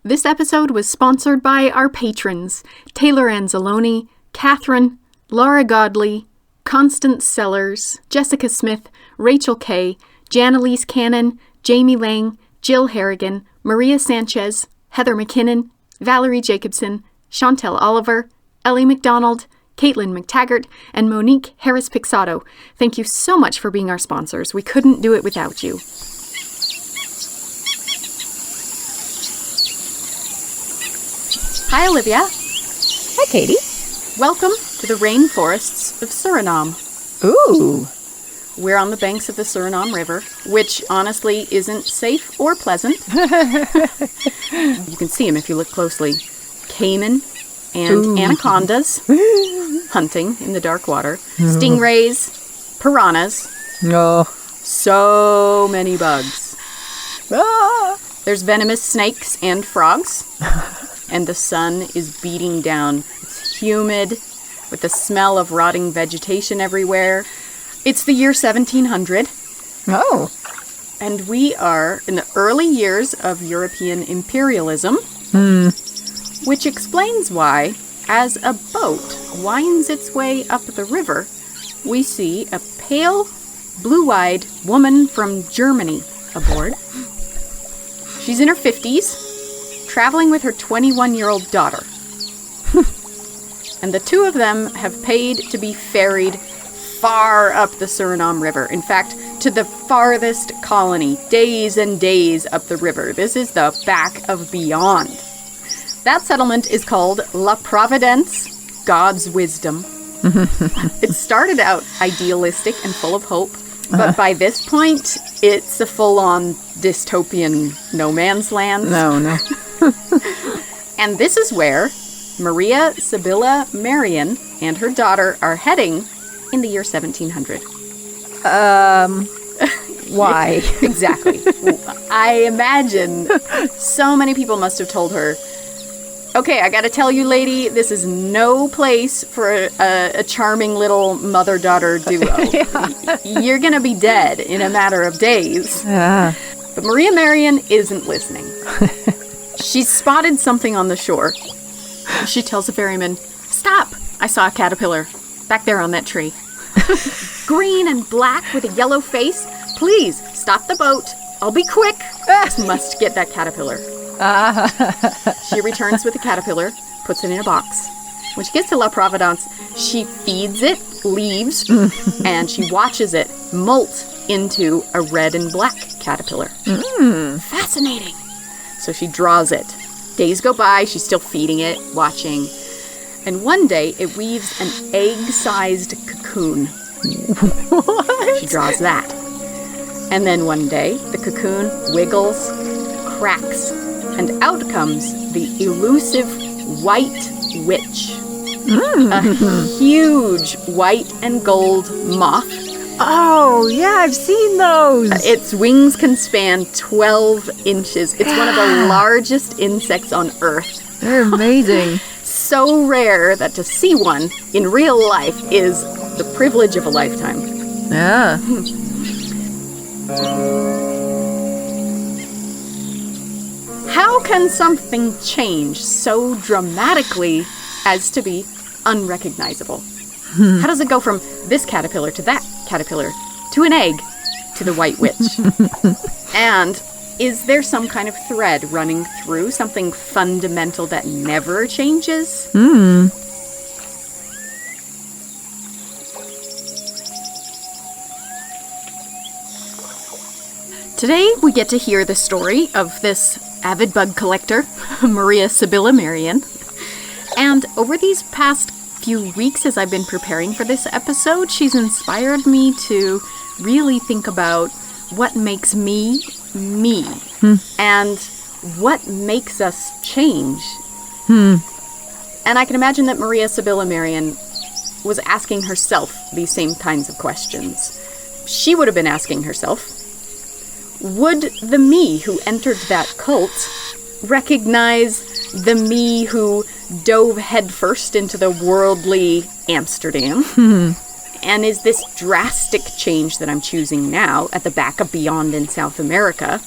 This episode was sponsored by our patrons, Taylor Anzalone, Catherine, Laura Godley, Constance Sellers, Jessica Smith, Rachel Kay, Janelise Cannon, Jamie Lang, Jill Harrigan, Maria Sanchez, Heather McKinnon, Valerie Jacobson, Chantel Oliver, Ellie McDonald, Caitlin McTaggart, and Monique Harris-Pixato. Thank you so much for being our sponsors. We couldn't do it without you. Hi, Olivia. Hi, Katie. Welcome to the rainforests of Suriname. Ooh. We're on the banks of the Suriname River, which honestly isn't safe or pleasant. You can see them if you look closely. Caiman and anacondas hunting in the dark water. Stingrays, piranhas. Oh. So many bugs. Ah. There's venomous snakes and frogs. And the sun is beating down. It's humid, with the smell of rotting vegetation everywhere. It's the year 1700. Oh. And we are in the early years of European imperialism, which explains why, as a boat winds its way up the river, we see a pale, blue-eyed woman from Germany aboard. She's in her 50s, traveling with her 21-year-old daughter. And the two of them have paid to be ferried far up the Suriname River. In fact, to the farthest colony, days and days up the river. This is the back of beyond. That settlement is called La Providence, God's wisdom. It started out idealistic and full of hope, but by this point, it's a full-on dystopian no man's land. No. And this is where Maria Sibylla Merian and her daughter are heading in the year 1700. Why? Exactly. I imagine so many people must have told her, okay, I gotta tell you, lady, this is no place for a charming little mother-daughter duo. You're gonna be dead in a matter of days. But Maria Merian isn't listening. She's spotted something on the shore. She tells the ferryman, "Stop! I saw a caterpillar back there on that tree. Green and black with a yellow face. Please, stop the boat. I'll be quick. I must get that caterpillar." She returns with the caterpillar, puts it in a box. When she gets to La Providence, she feeds it leaves, and she watches it molt into a red and black caterpillar. Fascinating. So she draws it. Days go by, she's still feeding it, watching. And one day, it weaves an egg-sized cocoon. What? She draws that. And then one day, the cocoon wiggles, cracks, and out comes the elusive white witch. A huge white and gold moth. Oh, yeah, I've seen those. Its wings can span 12 inches. It's one of the largest insects on Earth. They're amazing. So rare that to see one in real life is the privilege of a lifetime. Yeah. How can something change so dramatically as to be unrecognizable? How does it go from this caterpillar to that caterpillar to an egg to the white witch? And is there some kind of thread running through, something fundamental that never changes? Today, we get to hear the story of this avid bug collector, Maria Sibylla Merian. And over these past few weeks, as I've been preparing for this episode, she's inspired me to really think about what makes me, me, and what makes us change. And I can imagine that Maria Sibylla Merian was asking herself these same kinds of questions. She would have been asking herself, would the me who entered that cult recognize the me who dove headfirst into the worldly Amsterdam? And is this drastic change that I'm choosing now at the back of Beyond in South America,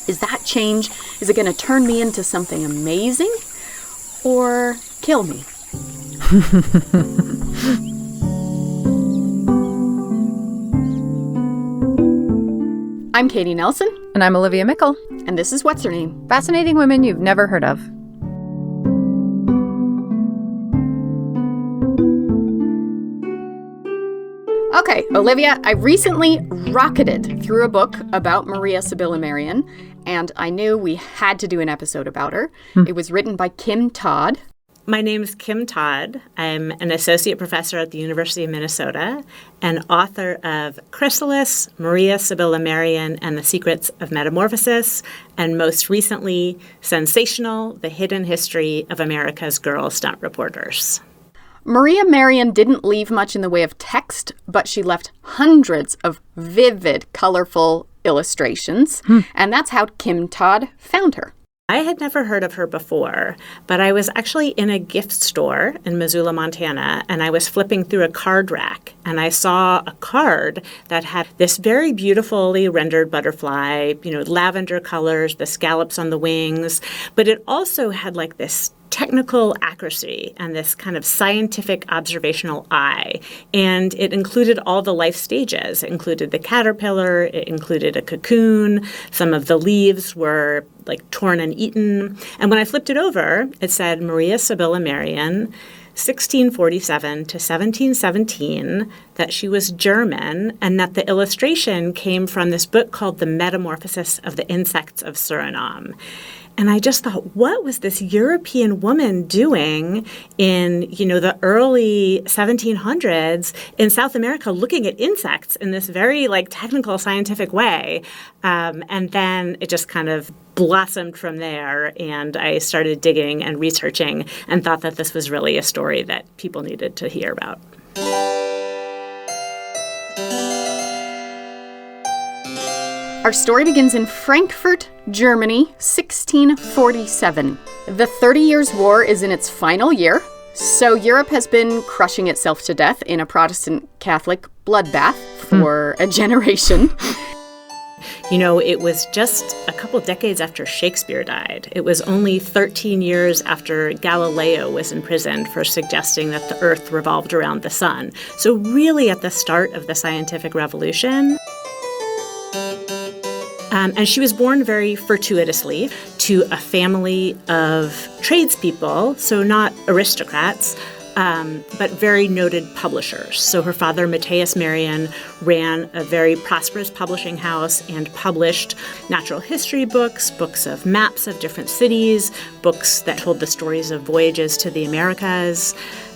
is that change Is it going to turn me into something amazing or kill me? I'm Katie Nelson. And I'm Olivia Mickle. And this is What's Her Name? Fascinating women you've never heard of. Okay, Olivia, I recently rocketed through a book about Maria Sibylla Merian, and I knew we had to do an episode about her. It was written by Kim Todd. My name is Kim Todd. I'm an associate professor at the University of Minnesota and author of Chrysalis, Maria Sibylla Merian, and the Secrets of Metamorphosis, and most recently, Sensational, The Hidden History of America's Girl Stunt Reporters. Maria Merian didn't leave much in the way of text, but she left hundreds of vivid, colorful illustrations, and that's how Kim Todd found her. I had never heard of her before, but I was actually in a gift store in Missoula, Montana, and I was flipping through a card rack, and I saw a card that had this very beautifully rendered butterfly, lavender colors, the scallops on the wings, but it also had like this technical accuracy and this kind of scientific observational eye. And it included all the life stages. It included the caterpillar, it included a cocoon, some of the leaves were like torn and eaten. And when I flipped it over, it said Maria Sibylla Merian, 1647 to 1717, that she was German, and that the illustration came from this book called The Metamorphosis of the Insects of Suriname. And I just thought, what was this European woman doing in, the early 1700s in South America looking at insects in this very, technical scientific way? And then it just kind of blossomed from there, and I started digging and researching and thought that this was really a story that people needed to hear about. Our story begins in Frankfurt, Germany, 1647. The 30 Years' War is in its final year, so Europe has been crushing itself to death in a Protestant Catholic bloodbath for a generation. It was just a couple decades after Shakespeare died. It was only 13 years after Galileo was imprisoned for suggesting that the Earth revolved around the sun. So really at the start of the scientific revolution. And she was born very fortuitously to a family of tradespeople, so not aristocrats, but very noted publishers. So her father, Matthias Merian, ran a very prosperous publishing house and published natural history books, books of maps of different cities, books that told the stories of voyages to the Americas.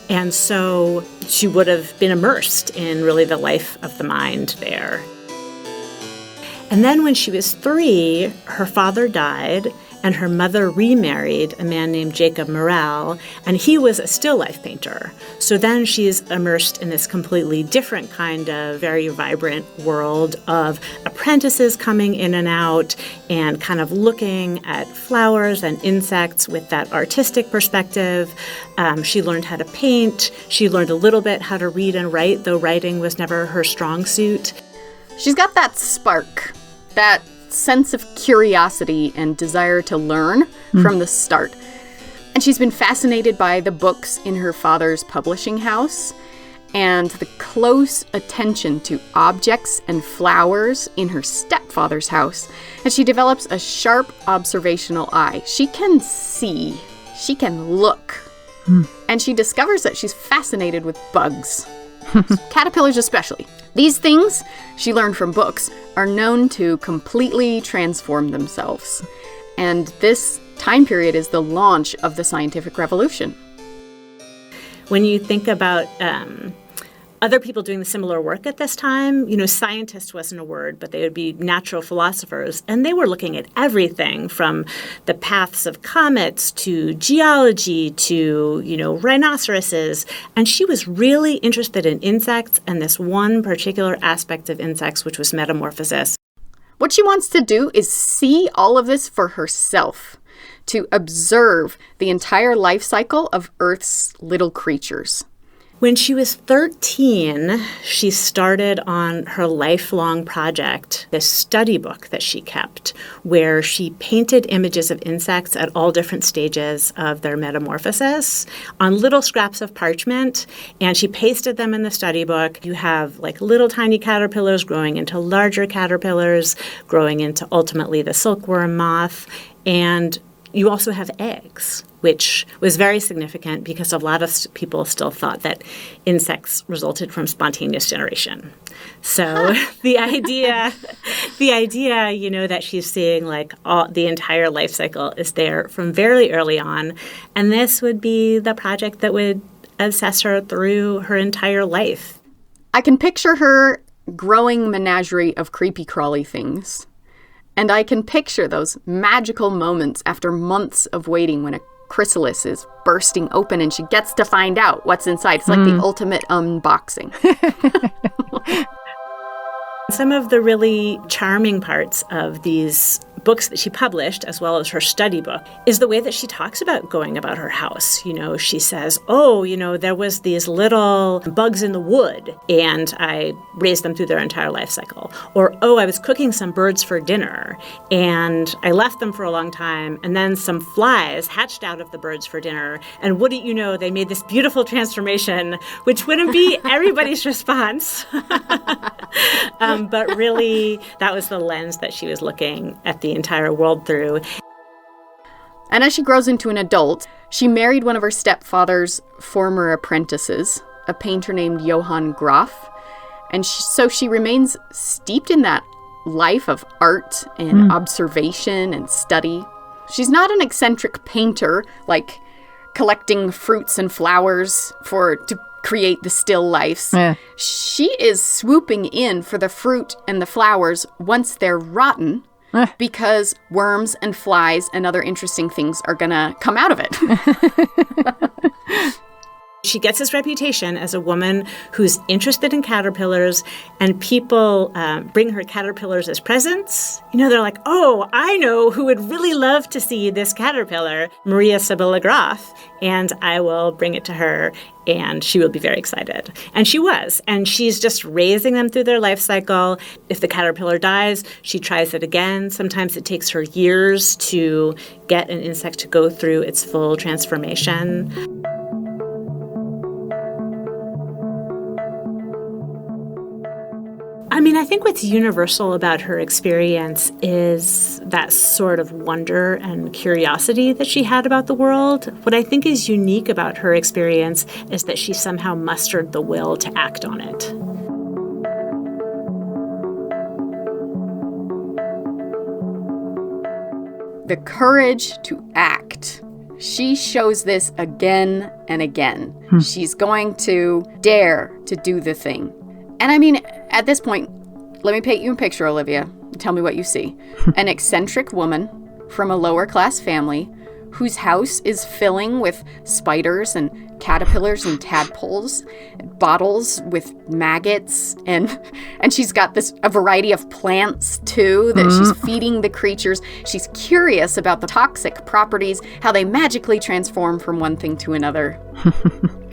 And so she would have been immersed in really the life of the mind there. And then when she was 3, her father died, and her mother remarried a man named Jacob Morel, and he was a still life painter. So then she's immersed in this completely different kind of very vibrant world of apprentices coming in and out and kind of looking at flowers and insects with that artistic perspective. She learned how to paint. She learned a little bit how to read and write, though writing was never her strong suit. She's got that spark, that sense of curiosity and desire to learn from the start. And she's been fascinated by the books in her father's publishing house and the close attention to objects and flowers in her stepfather's house. And she develops a sharp observational eye. She can see, she can look, and she discovers that she's fascinated with bugs. Caterpillars especially. These things, she learned from books, are known to completely transform themselves. And this time period is the launch of the scientific revolution. When you think about other people doing similar work at this time, scientist wasn't a word, but they would be natural philosophers. And they were looking at everything from the paths of comets to geology to, rhinoceroses. And she was really interested in insects and this one particular aspect of insects, which was metamorphosis. What she wants to do is see all of this for herself, to observe the entire life cycle of Earth's little creatures. When she was 13, she started on her lifelong project, this study book that she kept, where she painted images of insects at all different stages of their metamorphosis on little scraps of parchment, and she pasted them in the study book. You have like little tiny caterpillars growing into larger caterpillars, growing into ultimately the silkworm moth, and you also have eggs, which was very significant because a lot of people still thought that insects resulted from spontaneous generation. So the idea, that she's seeing like the entire life cycle is there from very early on, and this would be the project that would assess her through her entire life. I can picture her growing menagerie of creepy crawly things. And I can picture those magical moments after months of waiting when a chrysalis is bursting open and she gets to find out what's inside. It's like the ultimate unboxing. Some of the really charming parts of these books that she published, as well as her study book, is the way that she talks about going about her house. She says, there was these little bugs in the wood, and I raised them through their entire life cycle. Or, I was cooking some birds for dinner, and I left them for a long time, and then some flies hatched out of the birds for dinner, and wouldn't you know, they made this beautiful transformation, which wouldn't be everybody's response. But really, that was the lens that she was looking at the entire world through. And as she grows into an adult, she married one of her stepfather's former apprentices, a painter named Johann Graf. And so she remains steeped in that life of art and observation and study. She's not an eccentric painter, like collecting fruits and flowers to create the still lifes. Yeah. She is swooping in for the fruit and the flowers once they're rotten, because worms and flies and other interesting things are gonna come out of it. She gets this reputation as a woman who's interested in caterpillars, and people bring her caterpillars as presents. They're like, I know who would really love to see this caterpillar, Maria Sibylla Graf, and I will bring it to her, and she will be very excited. And she was, and she's just raising them through their life cycle. If the caterpillar dies, she tries it again. Sometimes it takes her years to get an insect to go through its full transformation. I think what's universal about her experience is that sort of wonder and curiosity that she had about the world. What I think is unique about her experience is that she somehow mustered the will to act on it. The courage to act. She shows this again and again. She's going to dare to do the thing. And at this point, let me paint you a picture, Olivia. Tell me what you see. An eccentric woman from a lower class family whose house is filling with spiders and caterpillars and tadpoles, bottles with maggots, and she's got a variety of plants too that she's feeding the creatures. She's curious about the toxic properties, how they magically transform from one thing to another.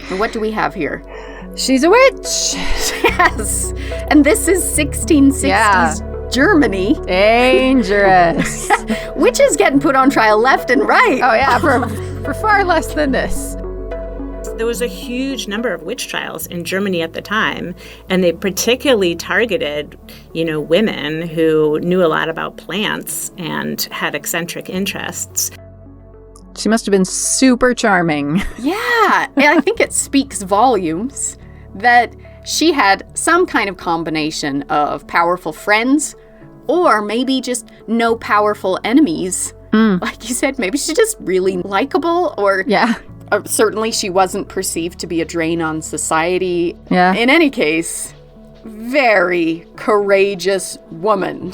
And what do we have here? She's a witch. Yes. And this is 1660s Germany. Dangerous. Witches getting put on trial left and right. Oh, yeah, for far less than this. There was a huge number of witch trials in Germany at the time, and they particularly targeted, women who knew a lot about plants and had eccentric interests. She must have been super charming. Yeah, and I think it speaks volumes that she had some kind of combination of powerful friends or maybe just no powerful enemies. Like you said, maybe she's just really likable, or certainly she wasn't perceived to be a drain on society. Yeah. In any case, very courageous woman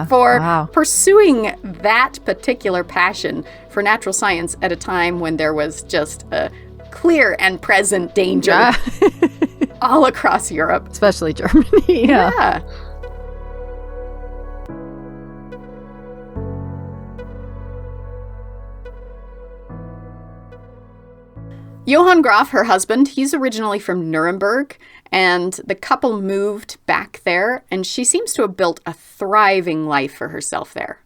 for pursuing that particular passion for natural science at a time when there was just a clear and present danger all across Europe. Especially Germany. Yeah. Johann Graf, her husband, he's originally from Nuremberg, and the couple moved back there, and she seems to have built a thriving life for herself there.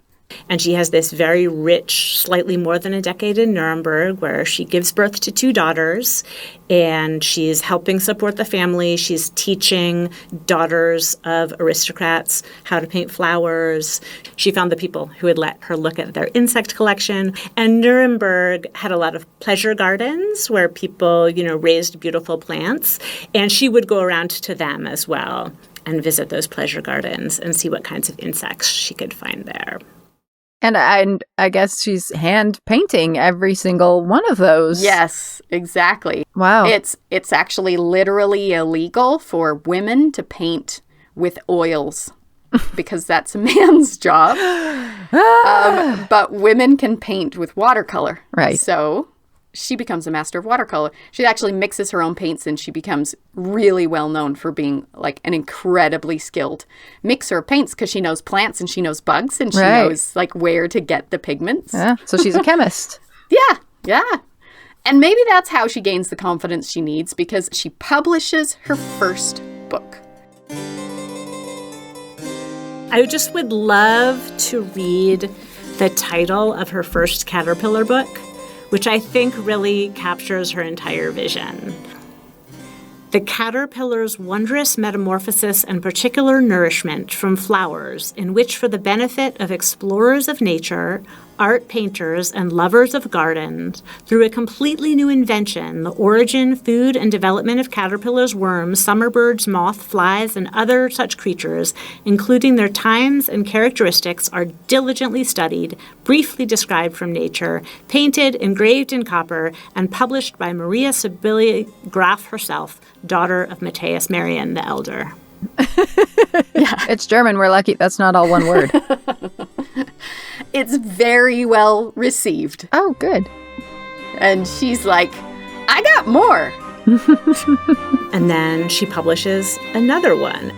And she has this very rich, slightly more than a decade in Nuremberg, where she gives birth to 2 daughters, and she's helping support the family. She's teaching daughters of aristocrats how to paint flowers. She found the people who would let her look at their insect collection. And Nuremberg had a lot of pleasure gardens where people, raised beautiful plants, and she would go around to them as well and visit those pleasure gardens and see what kinds of insects she could find there. And I guess she's hand painting every single one of those. Yes, exactly. Wow. It's actually literally illegal for women to paint with oils because that's a man's job. But women can paint with watercolor. Right. So she becomes a master of watercolor. She actually mixes her own paints, and she becomes really well known for being like an incredibly skilled mixer of paints because she knows plants and she knows bugs and she knows like where to get the pigments. Yeah, so she's a chemist. Yeah. And maybe that's how she gains the confidence she needs, because she publishes her first book. I just would love to read the title of her first caterpillar book, which I think really captures her entire vision. The caterpillar's wondrous metamorphosis and particular nourishment from flowers, in which, for the benefit of explorers of nature, art painters, and lovers of gardens, through a completely new invention, the origin, food, and development of caterpillars, worms, summer birds, moths, flies, and other such creatures, including their times and characteristics, are diligently studied, briefly described from nature, painted, engraved in copper, and published by Maria Sibylla Graf herself, daughter of Matthias Merian the Elder. It's German. We're lucky that's not all one word. It's very well received. Oh, good. And she's like, I got more. And then she publishes another one.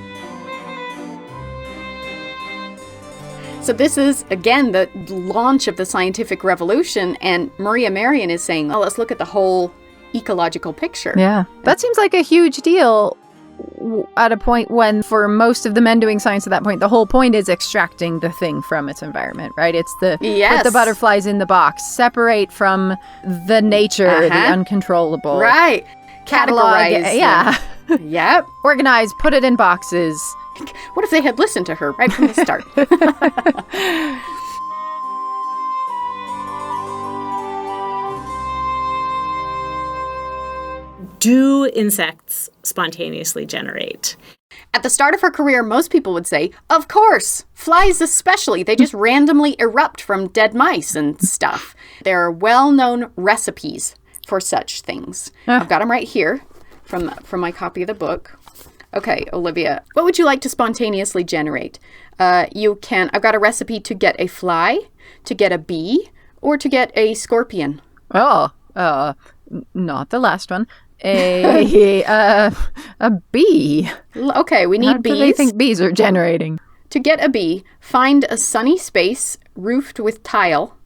So this is, again, the launch of the scientific revolution, and Maria Merian is saying, oh, let's look at the whole ecological picture. Yeah. That seems like a huge deal at a point when, for most of the men doing science at that point, the whole point is extracting the thing from its environment, right? It's the put the butterflies in the box, separate from the nature, the uncontrollable. Right. Categorize. Yeah. Yep. Organize, put it in boxes. What if they had listened to her right from the start? Do insects spontaneously generate? At the start of her career, most people would say, of course, flies especially. They just randomly erupt from dead mice and stuff. There are well-known recipes for such things. I've got them right here from my copy of the book. Okay, Olivia, what would you like to spontaneously generate? I've got a recipe to get a fly, to get a bee, or to get a scorpion. Oh, not the last one. A bee. Okay, we need How bees. do they think bees are generating? To get a bee, find a sunny space roofed with tile.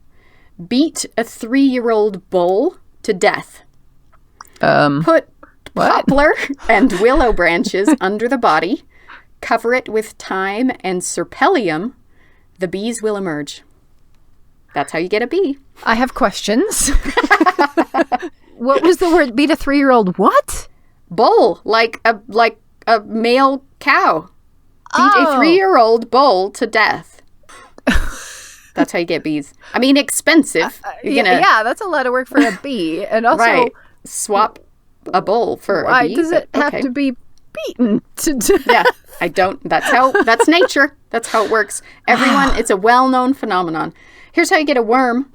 Beat a 3-year-old bull to death. Put poplar and willow branches under the body. Cover it with thyme and serpelium. The bees will emerge. That's how you get a bee. I have questions. What was the word? Beat a 3-year-old what? Bull, like a male cow. Beat a 3-year-old bull to death. That's how you get bees. I mean, expensive. Yeah, that's a lot of work for a bee. And also, swap a bull for a bee. Why does it have to be beaten to death? Yeah, I don't. That's nature. That's how it works. Everyone, it's a well-known phenomenon. Here's how you get a worm.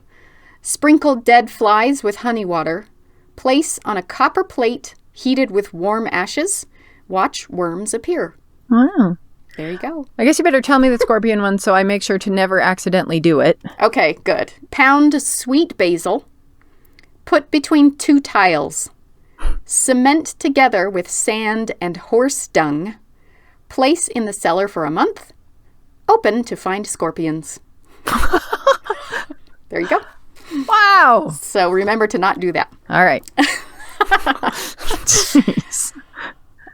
Sprinkle dead flies with honey water. Place on a copper plate heated with warm ashes. Watch worms appear. Wow. There you go. I guess you better tell me the scorpion one so I make sure to never accidentally do it. Okay, good. Pound sweet basil. Put between 2 tiles. Cement together with sand and horse dung. Place in the cellar for a month. Open to find scorpions. There you go. Wow. So remember to not do that. All right. Jeez.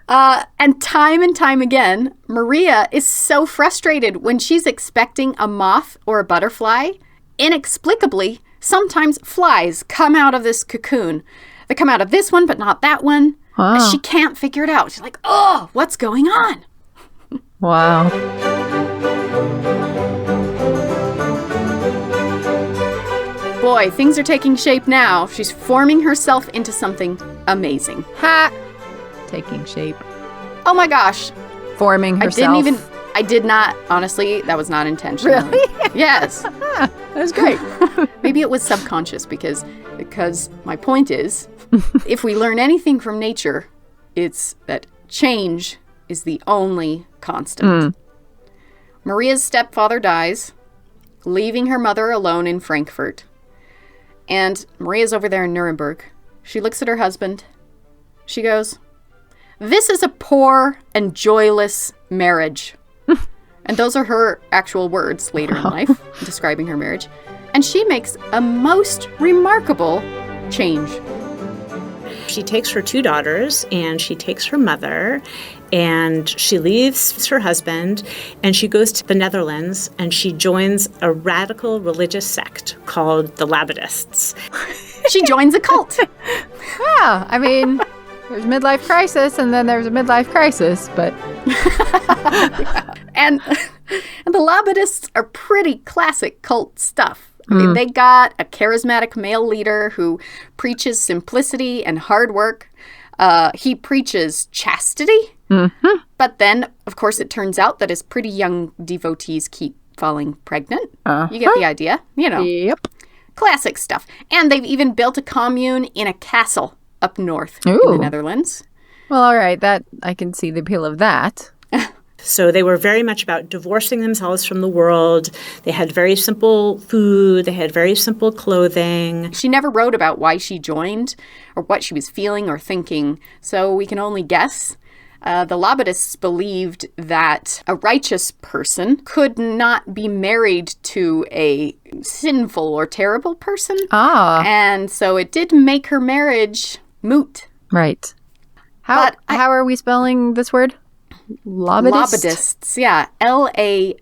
And time again, Maria is so frustrated when she's expecting a moth or a butterfly. Inexplicably, sometimes flies come out of this cocoon. They come out of this one, but not that one. Wow. She can't figure it out. She's like, oh, what's going on? Wow. Boy, things are taking shape now. She's forming herself into something amazing. Ha! Taking shape. Oh my gosh. Forming herself. I did not, honestly, that was not intentional. Really? Yes. That was great. Maybe it was subconscious because my point is, if we learn anything from nature, it's that change is the only constant. Maria's stepfather dies, leaving her mother alone in Frankfurt. And Maria's over there in Nuremberg. She looks at her husband. She goes, "This is a poor and joyless marriage." And those are her actual words later in life, describing her marriage. And she makes a most remarkable change. She takes her 2 daughters, and she takes her mother, and she leaves her husband, and she goes to the Netherlands, and she joins a radical religious sect called the Labadists. She joins a cult. Yeah, I mean, there's midlife crisis, and then there's a midlife crisis, but... And the Labadists are pretty classic cult stuff. I mean, they got a charismatic male leader who preaches simplicity and hard work. He preaches chastity. But then, of course, it turns out that his pretty young devotees keep falling pregnant. You get the idea. You know. Yep. Classic stuff. And they've even built a commune in a castle up north in the Netherlands. Well, all right. That I can see the appeal of that. So they were very much about divorcing themselves from the world. They had very simple food. They had very simple clothing. She never wrote about why she joined or what she was feeling or thinking, so we can only guess. The Labadists believed that a righteous person could not be married to a sinful or terrible person. And so it did make her marriage moot. Right. How are we spelling this word? Labadists, yeah. Labad.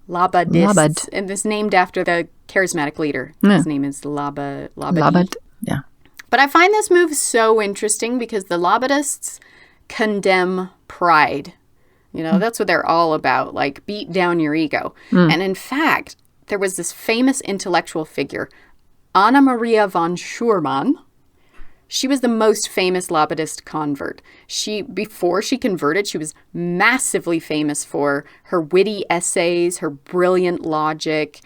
Labadists. And it's named after the charismatic leader. His name is Labad. Yeah. But I find this move so interesting because the Labadists condemn pride. You know, that's what they're all about, like beat down your ego. And in fact, there was this famous intellectual figure, Anna Maria von Schurman. She was the most famous Labadist convert. Before she converted, she was massively famous for her witty essays, her brilliant logic.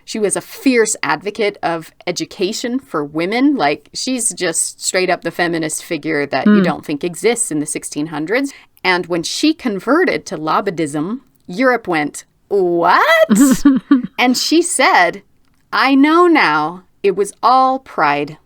She was a fierce advocate of education for women. Like, she's just straight up the feminist figure that you don't think exists in the 1600s. And when she converted to Labadism, Europe went, "What?" And she said, "I know now, it was all pride.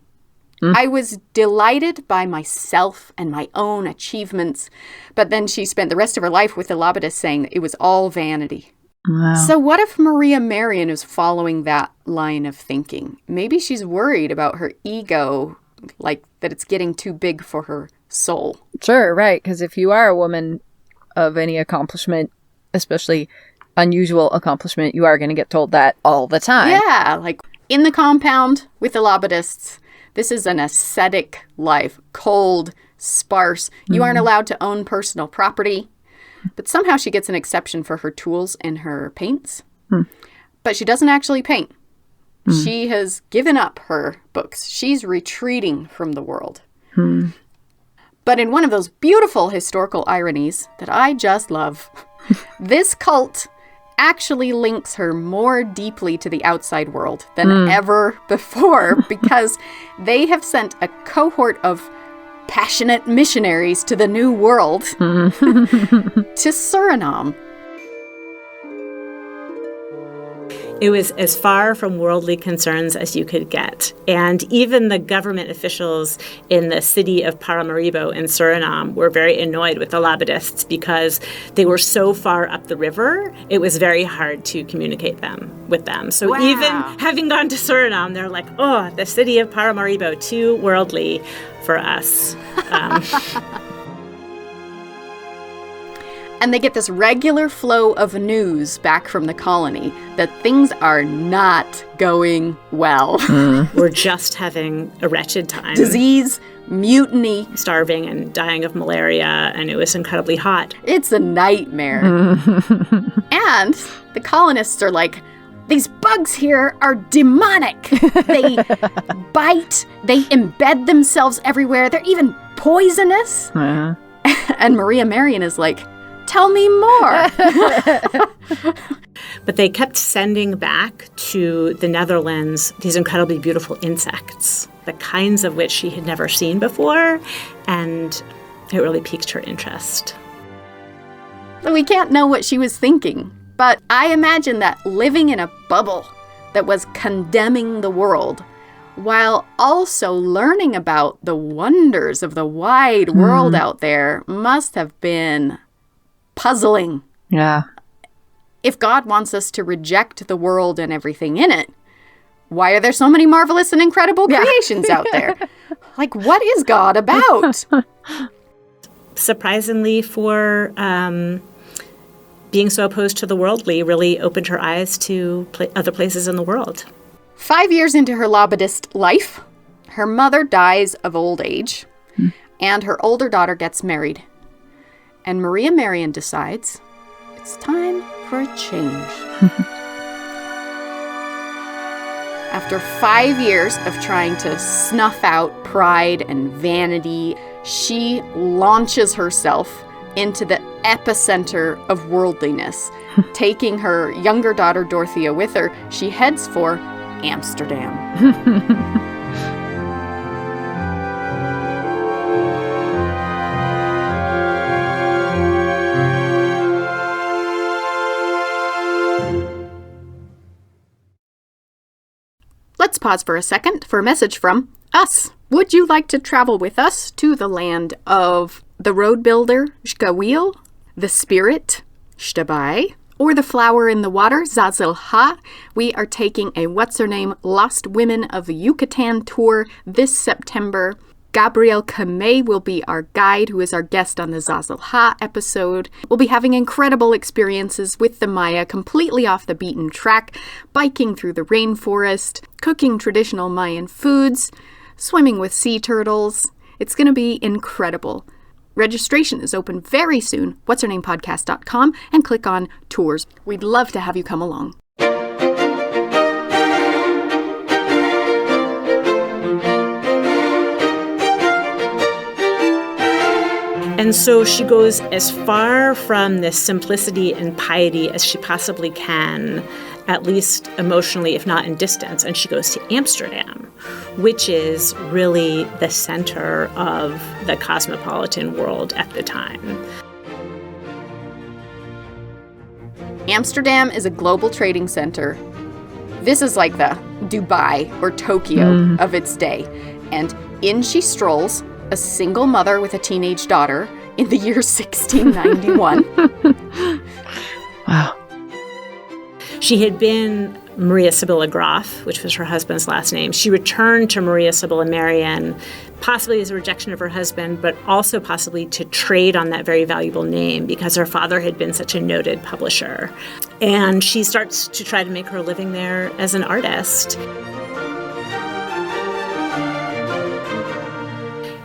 I was delighted by myself and my own achievements." But then she spent the rest of her life with the Labadists saying that it was all vanity. Wow. So what if Maria Merian is following that line of thinking? Maybe she's worried about her ego, like that it's getting too big for her soul. Sure, right. Because if you are a woman of any accomplishment, especially unusual accomplishment, you are going to get told that all the time. Yeah, like in the compound with the Labadists, this is an ascetic life, cold, sparse. You aren't allowed to own personal property. But somehow she gets an exception for her tools and her paints. But she doesn't actually paint. She has given up her books. She's retreating from the world. But in one of those beautiful historical ironies that I just love, this cult actually links her more deeply to the outside world than ever before, because they have sent a cohort of passionate missionaries to the New World to Suriname. It was as far from worldly concerns as you could get. And even the government officials in the city of Paramaribo in Suriname were very annoyed with the Labadists because they were so far up the river, it was very hard to communicate with them. So even having gone to Suriname, they're like, oh, the city of Paramaribo, too worldly for us. And they get this regular flow of news back from the colony that things are not going well. We're just having a wretched time. Disease, mutiny. Starving and dying of malaria, and it was incredibly hot. It's a nightmare. And the colonists are like, these bugs here are demonic. They bite, they embed themselves everywhere. They're even poisonous. And Maria Merian is like, tell me more. But they kept sending back to the Netherlands these incredibly beautiful insects, the kinds of which she had never seen before, and it really piqued her interest. We can't know what she was thinking, but I imagine that living in a bubble that was condemning the world while also learning about the wonders of the wide world out there must have been puzzling. Yeah. If God wants us to reject the world and everything in it, why are there so many marvelous and incredible creations out there? Like, what is God about? Surprisingly, for being so opposed to the worldly, really opened her eyes to other places in the world. 5 years into her Labadist life, her mother dies of old age, and her older daughter gets married. And Maria Merian decides it's time for a change. After 5 years of trying to snuff out pride and vanity, she launches herself into the epicenter of worldliness. Taking her younger daughter Dorothea with her, she heads for Amsterdam. Let's pause for a second for a message from us. Would you like to travel with us to the land of the road builder, Shkawil, the spirit, Shtabai, or the flower in the water, Zazil Ha? We are taking a What'sHerName Lost Women of the Yucatan tour this September. Gabrielle Kamei will be our guide, who is our guest on the Zazil Ha episode. We'll be having incredible experiences with the Maya, completely off the beaten track, biking through the rainforest, cooking traditional Mayan foods, swimming with sea turtles. It's going to be incredible. Registration is open very soon. What'sHerNamePodcast.com and click on tours. We'd love to have you come along. And so she goes as far from this simplicity and piety as she possibly can, at least emotionally, if not in distance. And she goes to Amsterdam, which is really the center of the cosmopolitan world at the time. Amsterdam is a global trading center. This is like the Dubai or Tokyo of its day. And in she strolls, a single mother with a teenage daughter in the year 1691. Wow. She had been Maria Sibylla Graf, which was her husband's last name. She returned to Maria Sibylla Merian, possibly as a rejection of her husband, but also possibly to trade on that very valuable name because her father had been such a noted publisher. And she starts to try to make her living there as an artist.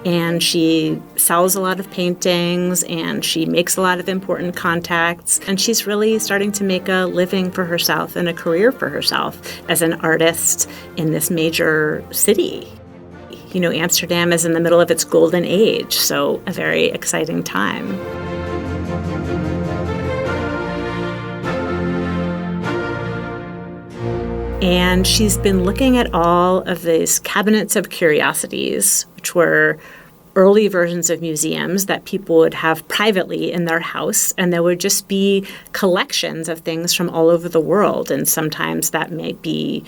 And she sells a lot of paintings, and she makes a lot of important contacts, and she's really starting to make a living for herself and a career for herself as an artist in this major city. You know, Amsterdam is in the middle of its golden age, so a very exciting time. And she's been looking at all of these cabinets of curiosities, which were early versions of museums that people would have privately in their house, and there would just be collections of things from all over the world. And sometimes that might be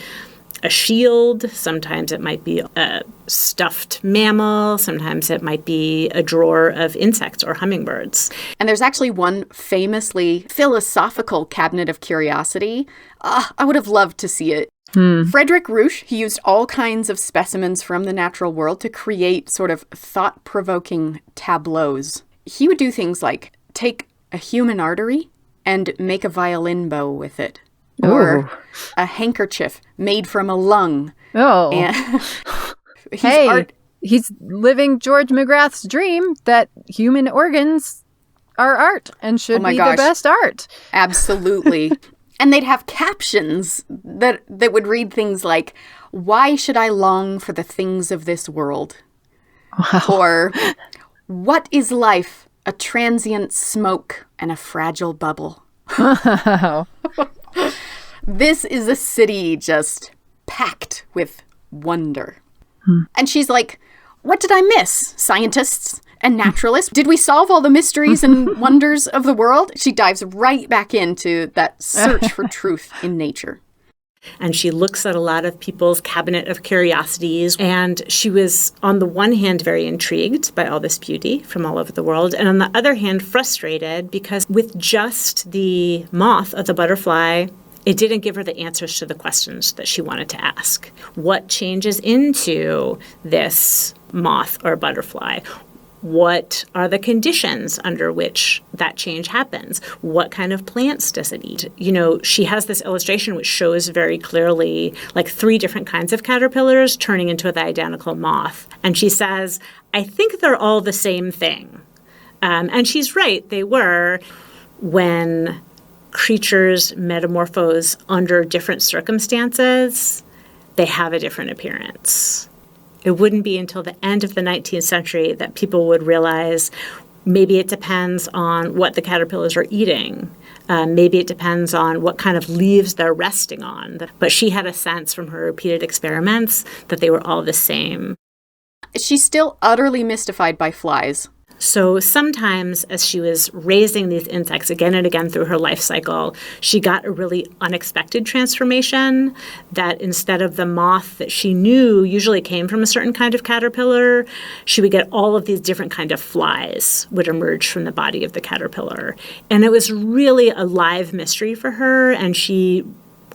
a shield, sometimes it might be a stuffed mammal, sometimes it might be a drawer of insects or hummingbirds. And there's actually one famously philosophical cabinet of curiosity. I would have loved to see it. Frederick Ruche, he used all kinds of specimens from the natural world to create sort of thought-provoking tableaus. He would do things like take a human artery and make a violin bow with it. Or a handkerchief made from a lung. Oh. And he's living George McGrath's dream that human organs are art and should be the best art. Absolutely. And they'd have captions that would read things like, "Why should I long for the things of this world?" Wow. Or, "What is life? A transient smoke and a fragile bubble." Wow. This is a city just packed with wonder. And she's like, "What did I miss, scientists and naturalists? Did we solve all the mysteries and wonders of the world?" She dives right back into that search for truth in nature. And she looks at a lot of people's cabinet of curiosities. And she was, on the one hand, very intrigued by all this beauty from all over the world. And on the other hand, frustrated because with just the moth or the butterfly, it didn't give her the answers to the questions that she wanted to ask. What changes into this moth or butterfly? What are the conditions under which that change happens? What kind of plants does it eat? You know, she has this illustration which shows very clearly like 3 different kinds of caterpillars turning into the identical moth. And she says, "I think they're all the same thing." And she's right, they were. When creatures metamorphose under different circumstances, they have a different appearance. It wouldn't be until the end of the 19th century that people would realize maybe it depends on what the caterpillars are eating. Maybe it depends on what kind of leaves they're resting on. But she had a sense from her repeated experiments that they were all the same. She's still utterly mystified by flies. So sometimes as she was raising these insects again and again through her life cycle, she got a really unexpected transformation that instead of the moth that she knew usually came from a certain kind of caterpillar, she would get all of these different kind of flies would emerge from the body of the caterpillar. And it was really a live mystery for her, and she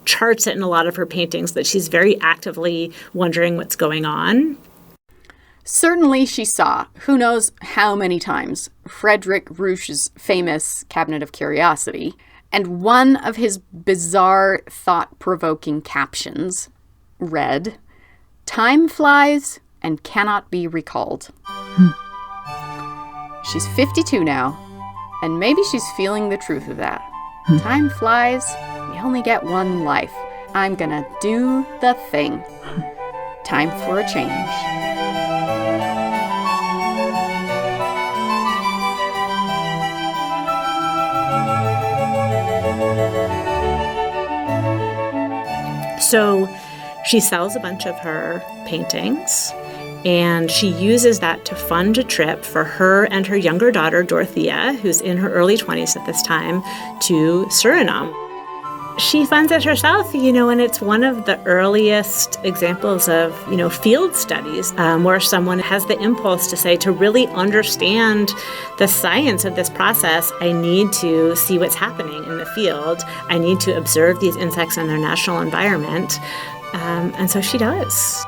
charts it in a lot of her paintings that she's very actively wondering what's going on. Certainly she saw, who knows how many times, Frederick Ruche's famous Cabinet of Curiosity, and one of his bizarre, thought-provoking captions read, "Time flies and cannot be recalled." She's 52 now, and maybe she's feeling the truth of that. Time flies, we only get one life. I'm gonna do the thing. Time for a change. So she sells a bunch of her paintings, and she uses that to fund a trip for her and her younger daughter, Dorothea, who's in her early 20s at this time, to Suriname. She funds it herself, and it's one of the earliest examples of, field studies where someone has the impulse to say, to really understand the science of this process, I need to see what's happening in the field. I need to observe these insects in their natural environment. And so she does.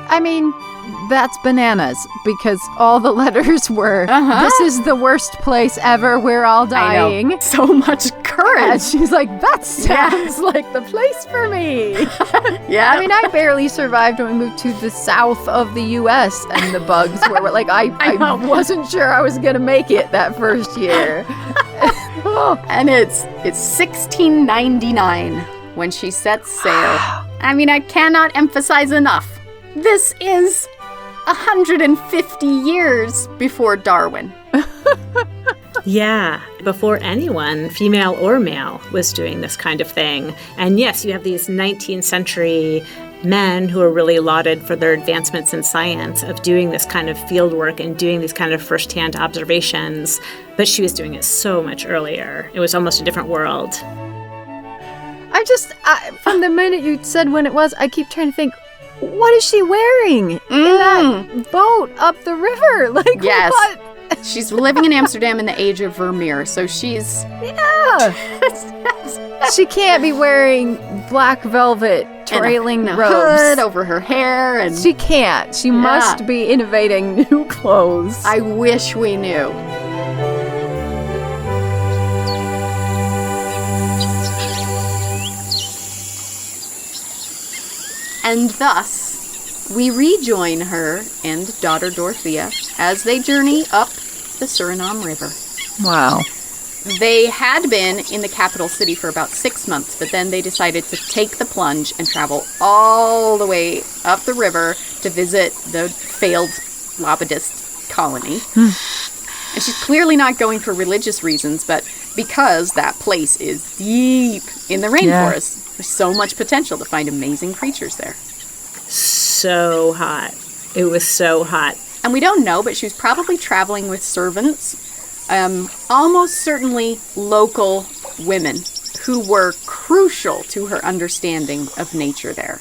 I mean, that's bananas, because all the letters were, This is the worst place ever, we're all dying. I know. So much courage. And she's like, that sounds like the place for me. Yeah. I mean, I barely survived when we moved to the south of the U.S. and the bugs were like, I wasn't sure I was going to make it that first year. And it's 1699 when she sets sail. I mean, I cannot emphasize enough. This is 150 years before Darwin. Yeah, before anyone, female or male, was doing this kind of thing. And yes, you have these 19th century men who are really lauded for their advancements in science of doing this kind of field work and doing these kind of firsthand observations. But she was doing it so much earlier. It was almost a different world. From the minute you said when it was, I keep trying to think, what is she wearing in that boat up the river? Like, yes. What? She's living in Amsterdam in the age of Vermeer, so she's... Yeah. She can't be wearing black velvet trailing and a robes hood over her hair. And she can't. She must be innovating new clothes. I wish we knew. And thus, we rejoin her and daughter Dorothea as they journey up the Suriname River. Wow. They had been in the capital city for about 6 months, but then they decided to take the plunge and travel all the way up the river to visit the failed Labadist colony. And she's clearly not going for religious reasons, but because that place is deep in the rainforest. There's so much potential to find amazing creatures there. So hot. It was so hot. And we don't know, but she was probably traveling with servants, almost certainly local women who were crucial to her understanding of nature there.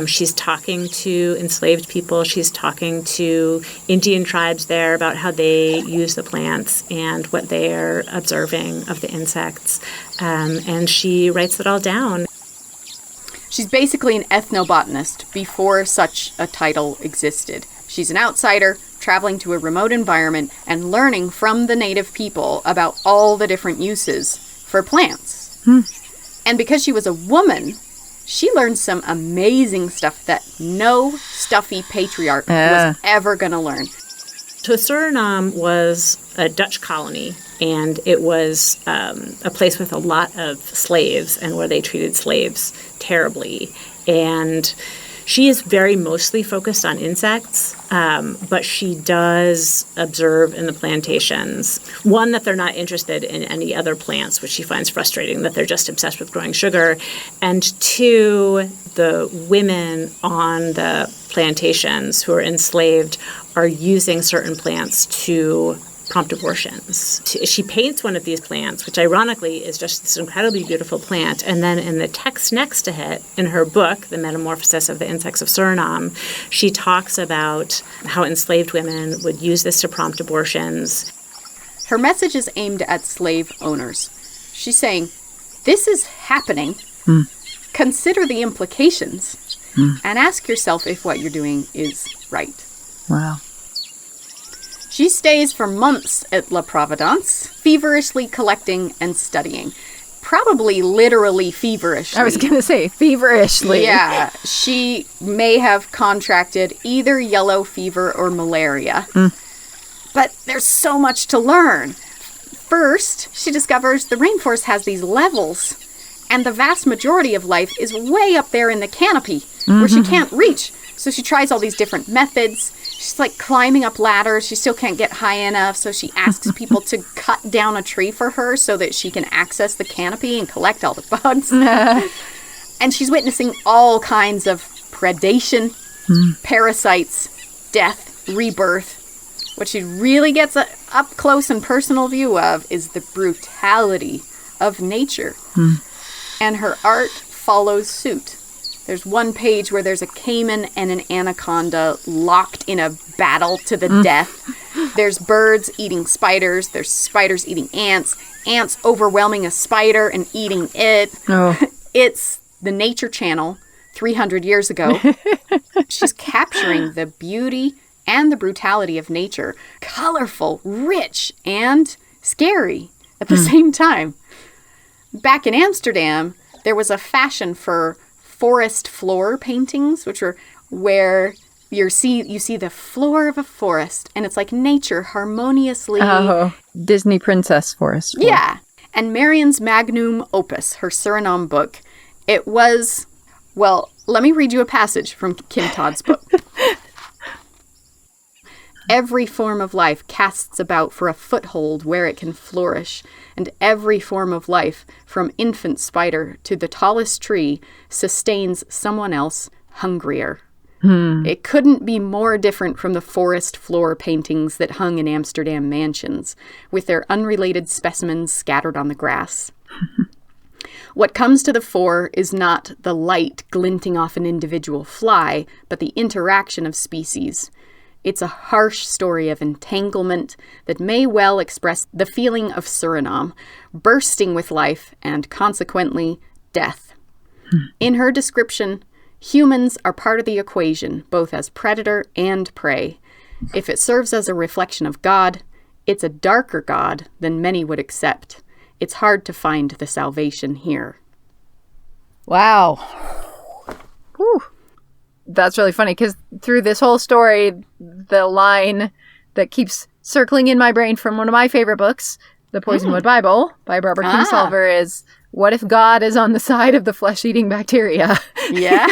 She's talking to enslaved people. She's talking to Indian tribes there about how they use the plants and what they are observing of the insects. And she writes it all down. She's basically an ethnobotanist before such a title existed. She's an outsider, traveling to a remote environment and learning from the native people about all the different uses for plants. And because she was a woman, she learned some amazing stuff that no stuffy patriarch was ever going to learn. So Suriname was a Dutch colony, and it was a place with a lot of slaves and where they treated slaves terribly. And she is very mostly focused on insects, but she does observe in the plantations, one, that they're not interested in any other plants, which she finds frustrating, that they're just obsessed with growing sugar, and two, the women on the plantations who are enslaved are using certain plants to prompt abortions. She paints one of these plants, which ironically is just this incredibly beautiful plant, and then in the text next to it, in her book, The Metamorphosis of the Insects of Suriname, she talks about how enslaved women would use this to prompt abortions. Her message is aimed at slave owners. She's saying, this is happening. Consider the implications and ask yourself if what you're doing is right. Wow. She stays for months at La Providence, feverishly collecting and studying. Probably literally feverishly. I was going to say feverishly. Yeah. She may have contracted either yellow fever or malaria. But there's so much to learn. First, she discovers the rainforest has these levels, and the vast majority of life is way up there in the canopy, where she can't reach. So she tries all these different methods. She's like climbing up ladders. She still can't get high enough, so she asks people to cut down a tree for her so that she can access the canopy and collect all the bugs. And she's witnessing all kinds of predation, parasites, death, rebirth. What she really gets a up close and personal view of is the brutality of nature. And her art follows suit. There's one page where there's a caiman and an anaconda locked in a battle to the death. There's birds eating spiders. There's spiders eating ants. Ants overwhelming a spider and eating it. It's the Nature Channel 300 years ago. She's capturing the beauty and the brutality of nature. Colorful, rich, and scary at the same time. Back in Amsterdam, there was a fashion for forest floor paintings, which are where you see the floor of a forest, and it's like nature harmoniously. Oh, Disney princess forest floor. Yeah. And Merian's magnum opus, her Suriname book, it was, well, let me read you a passage from Kim Todd's book. Every form of life casts about for a foothold where it can flourish, and every form of life, from infant spider to the tallest tree, sustains someone else hungrier. It couldn't be more different from the forest floor paintings that hung in Amsterdam mansions, with their unrelated specimens scattered on the grass. What comes to the fore is not the light glinting off an individual fly, but the interaction of species. It's a harsh story of entanglement that may well express the feeling of Suriname, bursting with life and, consequently, death. In her description, humans are part of the equation, both as predator and prey. If it serves as a reflection of God, it's a darker God than many would accept. It's hard to find the salvation here. Wow. Whew. That's really funny, because through this whole story, the line that keeps circling in my brain from one of my favorite books, The Poisonwood Bible by Barbara Kingsolver, is, what if God is on the side of the flesh-eating bacteria? Yeah.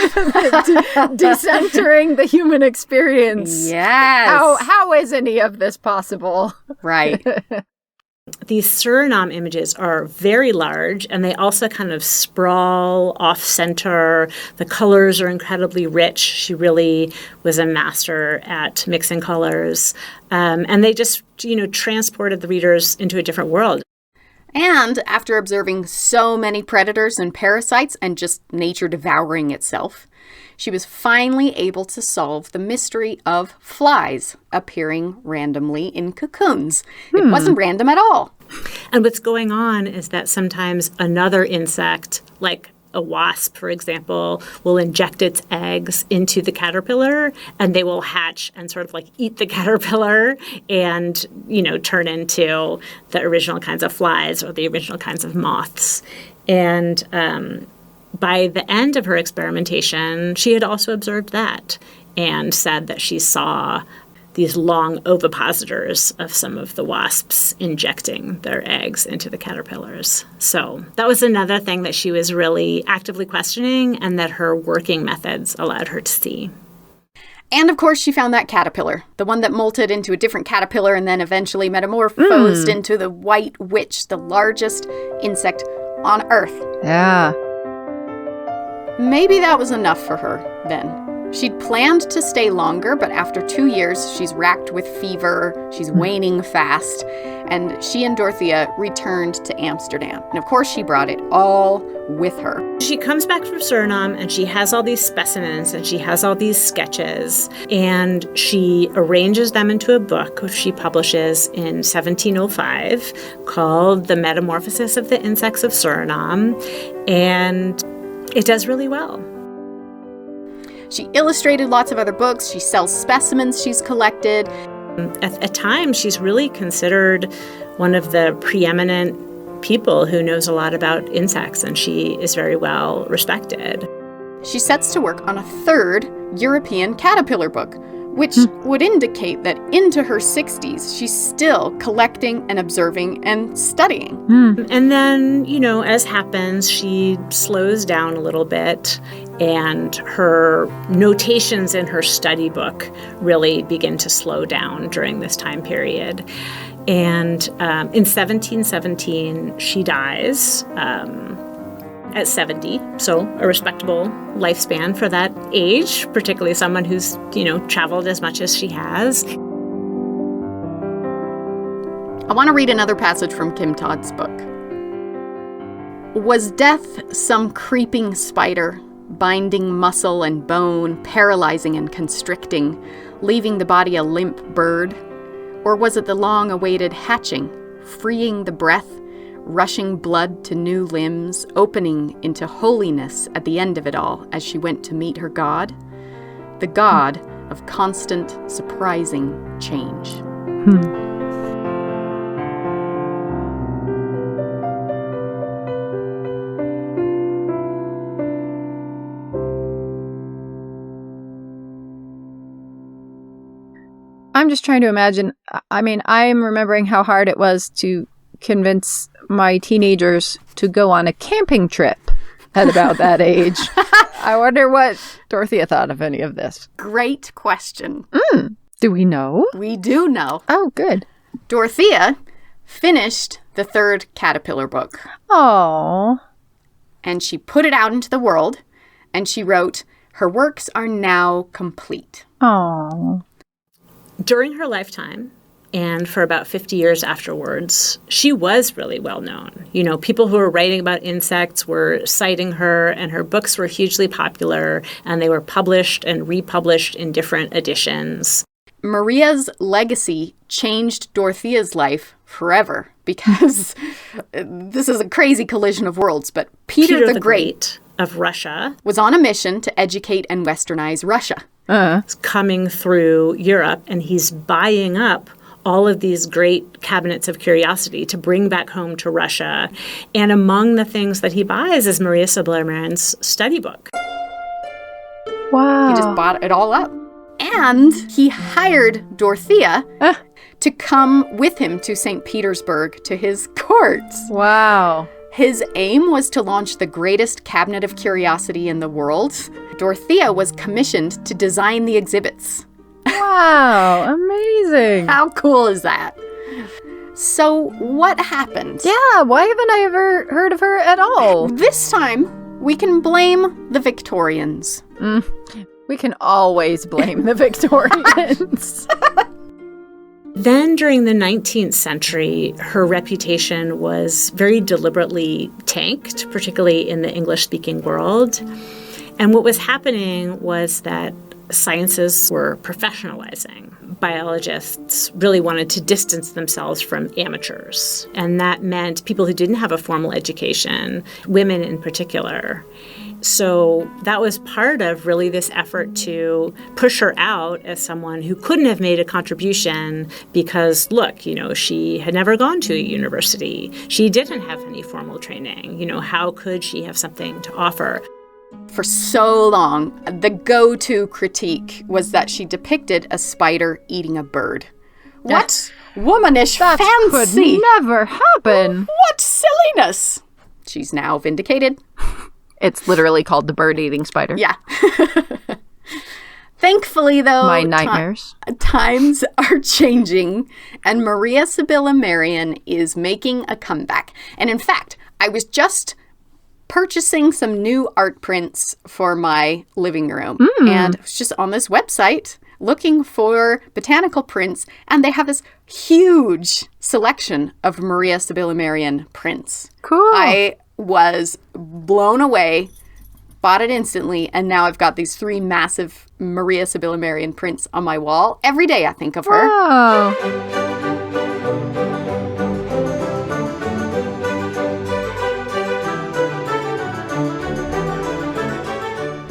Decentering the human experience. Yes. How is any of this possible? Right. These Suriname images are very large, and they also kind of sprawl off-center. The colors are incredibly rich. She really was a master at mixing colors. And they just, transported the readers into a different world. And after observing so many predators and parasites and just nature devouring itself, she was finally able to solve the mystery of flies appearing randomly in cocoons. It wasn't random at all. And what's going on is that sometimes another insect, like a wasp, for example, will inject its eggs into the caterpillar, and they will hatch and sort of like eat the caterpillar and, turn into the original kinds of flies or the original kinds of moths. And by the end of her experimentation, she had also observed that and said that she saw these long ovipositors of some of the wasps injecting their eggs into the caterpillars. So that was another thing that she was really actively questioning and that her working methods allowed her to see. And of course, she found that caterpillar, the one that molted into a different caterpillar and then eventually metamorphosed into the white witch, the largest insect on Earth. Yeah. Maybe that was enough for her then. She'd planned to stay longer, but after 2 years, she's racked with fever, she's waning fast, and she and Dorothea returned to Amsterdam. And of course, she brought it all with her. She comes back from Suriname, and she has all these specimens, and she has all these sketches, and she arranges them into a book, which she publishes in 1705, called The Metamorphosis of the Insects of Suriname, and it does really well. She illustrated lots of other books. She sells specimens she's collected. At times, she's really considered one of the preeminent people who knows a lot about insects, and she is very well respected. She sets to work on a third European caterpillar book, which would indicate that into her 60s, she's still collecting and observing and studying. And then, as happens, she slows down a little bit, and her notations in her study book really begin to slow down during this time period. And in 1717, she dies at 70, so a respectable lifespan for that age, particularly someone who's, traveled as much as she has. I want to read another passage from Kim Todd's book. Was death some creeping spider, binding muscle and bone, paralyzing and constricting, leaving the body a limp bird? Or was it the long-awaited hatching, freeing the breath, rushing blood to new limbs, opening into holiness at the end of it all as she went to meet her God? The God of constant, surprising change. I'm just trying to imagine. I'm remembering how hard it was to convince my teenagers to go on a camping trip at about that age. I wonder what Dorothea thought of any of this. Great question. Do we know? We do know. Oh, good. Dorothea finished the third caterpillar book. Oh. And she put it out into the world, and she wrote Her works are now complete. Oh. During her lifetime, and for about 50 years afterwards, she was really well known. You know, people who were writing about insects were citing her, and her books were hugely popular, and they were published and republished in different editions. Maria's legacy changed Dorothea's life forever because this is a crazy collision of worlds, but Peter the Great of Russia was on a mission to educate and westernize Russia. He's coming through Europe, and he's buying up all of these great cabinets of curiosity to bring back home to Russia. And among the things that he buys is Maria Sibylla Merian's study book. Wow. He just bought it all up. And he hired Dorothea to come with him to St. Petersburg to his court. Wow. His aim was to launch the greatest cabinet of curiosity in the world. Dorothea was commissioned to design the exhibits. Wow, amazing. How cool is that? So what happened? Yeah, why haven't I ever heard of her at all? This time, we can blame the Victorians. We can always blame the Victorians. Then during the 19th century, her reputation was very deliberately tanked, particularly in the English-speaking world. And what was happening was that sciences were professionalizing. Biologists really wanted to distance themselves from amateurs. And that meant people who didn't have a formal education, women in particular. So that was part of really this effort to push her out as someone who couldn't have made a contribution because, look, you know, she had never gone to a university. She didn't have any formal training. You know, how could she have something to offer? For so long, the go-to critique was that she depicted a spider eating a bird. What womanish that fancy! Could never happen. What silliness! She's now vindicated. It's literally called the bird-eating spider. Yeah. Thankfully, though, my nightmares. Times are changing, and Maria Sibylla Merian is making a comeback. And in fact, I was just purchasing some new art prints for my living room. And I was just on this website looking for botanical prints, and they have this huge selection of Maria Sibylla Merian prints. Cool. I was blown away, bought it instantly, and now I've got these 3 massive Maria Sibylla Merian prints on my wall. Every day I think of her. Wow.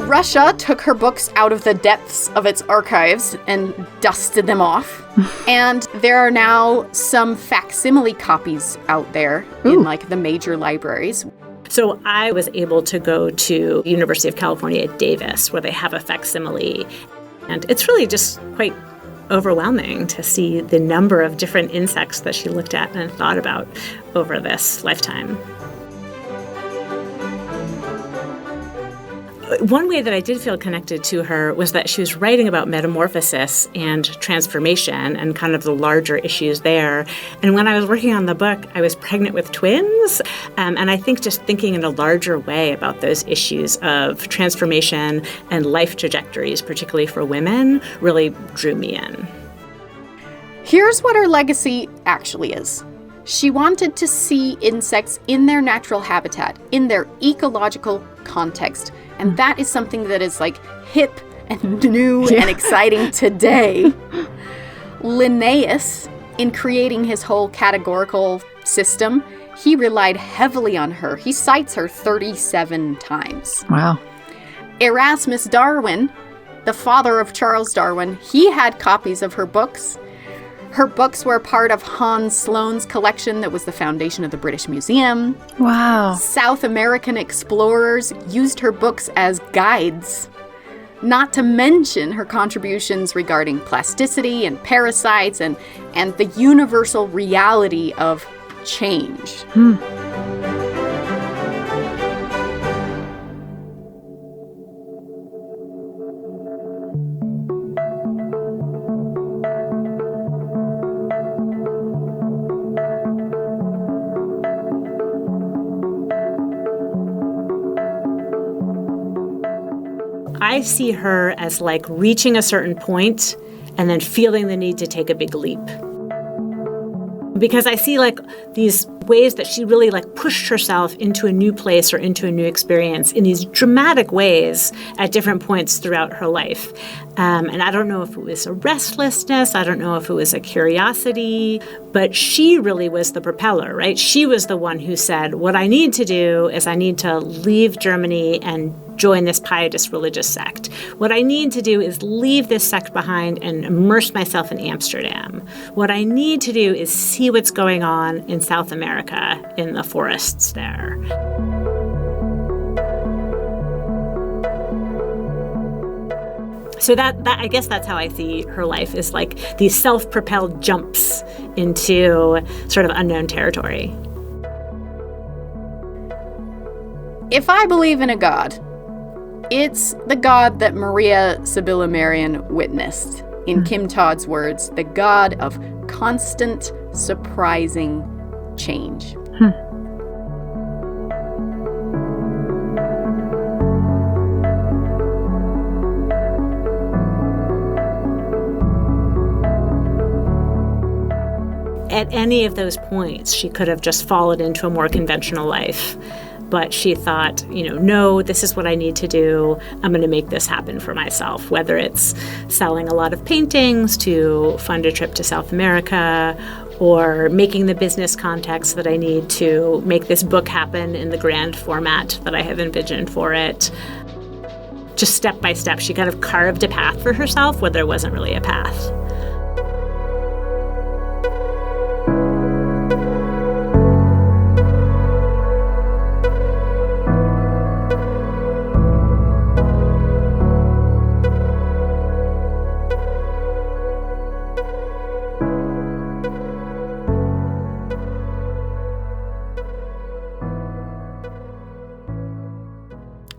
Russia took her books out of the depths of its archives and dusted them off. And there are now some facsimile copies out there in like the major libraries. So I was able to go to University of California at Davis, where they have a facsimile. And it's really just quite overwhelming to see the number of different insects that she looked at and thought about over this lifetime. One way that I did feel connected to her was that she was writing about metamorphosis and transformation and kind of the larger issues there. And when I was working on the book, I was pregnant with twins. And I think just thinking in a larger way about those issues of transformation and life trajectories, particularly for women, really drew me in. Here's what her legacy actually is. She wanted to see insects in their natural habitat, in their ecological context. And that is something that is like hip and new and exciting today. Linnaeus, in creating his whole categorical system, he relied heavily on her. He cites her 37 times. Wow. Erasmus Darwin, the father of Charles Darwin, he had copies of her books. Her books were part of Hans Sloane's collection that was the foundation of the British Museum. Wow. South American explorers used her books as guides. Not to mention her contributions regarding plasticity and parasites and the universal reality of change. I I see her as like reaching a certain point and then feeling the need to take a big leap. Because I see like these ways that she really like pushed herself into a new place or into a new experience in these dramatic ways at different points throughout her life. And I don't know if it was a restlessness, I don't know if it was a curiosity, but she really was the propeller, right? She was the one who said, what I need to do is I need to leave Germany and join this pietist religious sect. What I need to do is leave this sect behind and immerse myself in Amsterdam. What I need to do is see what's going on in South America, in the forests there. So that I guess that's how I see her life, is like these self-propelled jumps into sort of unknown territory. If I believe in a god, it's the god that Maria Sibylla Merian witnessed. In Kim Todd's words, the god of constant, surprising change. At any of those points, she could have just fallen into a more conventional life. But she thought, no, this is what I need to do. I'm going to make this happen for myself, whether it's selling a lot of paintings to fund a trip to South America, or making the business contacts that I need to make this book happen in the grand format that I have envisioned for it. Just step by step, she kind of carved a path for herself where there wasn't really a path.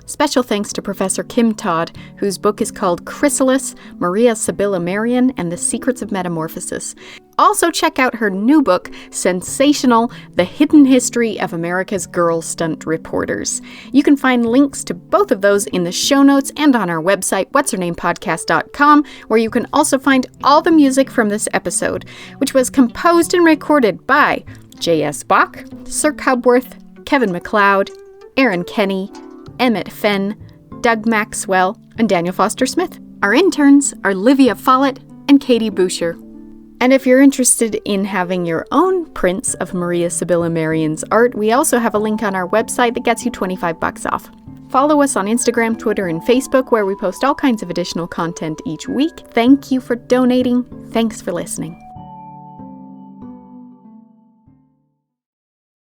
Special thanks to Professor Kim Todd, whose book is called Chrysalis, Maria Sibylla Merian, and the Secrets of Metamorphosis. Also check out her new book, Sensational, The Hidden History of America's Girl Stunt Reporters. You can find links to both of those in the show notes and on our website, What'sHerNamePodcast.com, where you can also find all the music from this episode, which was composed and recorded by J.S. Bach, Sir Cubworth, Kevin MacLeod, Aaron Kenny, Emmit Fenn, Doug Maxwell, and Daniel Foster Smith. Our interns are Livia Follett and Katie Boucher. And if you're interested in having your own prints of Maria Sibylla Merian's art, we also have a link on our website that gets you $25 off. Follow us on Instagram, Twitter, and Facebook, where we post all kinds of additional content each week. Thank you for donating. Thanks for listening.